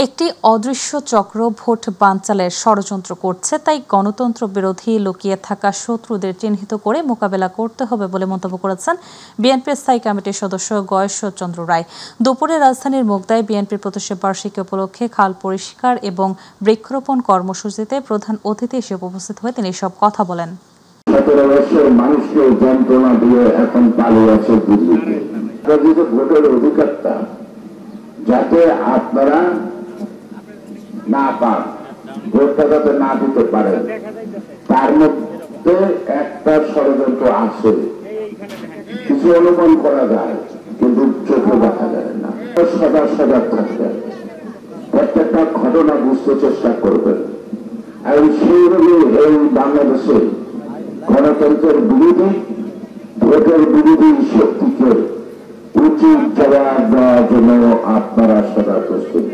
একটি অদৃশ্য চক্র ভোট বানচালের ষড়যন্ত্র করছে, তাই গণতন্ত্র বিরোধী লুকিয়ে থাকা শত্রুদের চিহ্নিত করে মোকাবেলা করতে হবে বলে মন্তব্য করেছেন বিএনপির স্থায়ী কমিটির সদস্য গয়েশ্বরচন্দ্র রায়। দুপুরে রাজধানীর মুগদায় বিএনপির প্রতিষ্ঠা বার্ষিকী উপলক্ষে খাল পরিষ্কার এবং বৃক্ষরোপণ কর্মসূচিতে প্রধান অতিথি হিসেবে উপস্থিত হয়ে তিনি সব কথা বলেন। 17 বছর মানুষকে যন্ত্রণা দিয়ে এখন পালিয়ে আছে দিল্লিতে। ভোটের অধিকারটা যাতে আপনারা না পান, ভোটটা যাতে না দিতে পারেন, তার মধ্যে একটা ষড়যন্ত্র আছে। কিছু অনুমান করা যায়, কিন্তু চোখে দেখা যায় না। সজাগ থাকবেন, প্রত্যেকটা ঘটনা বুঝতে চেষ্টা করবেন। আর সেইভাবে এই বাংলাদেশে গণতন্ত্রের বিরোধী, ভোটের বিরোধী শক্তিকে উচিত জবাব দেওয়ার জন্য আপনারা সদা প্রস্তুত।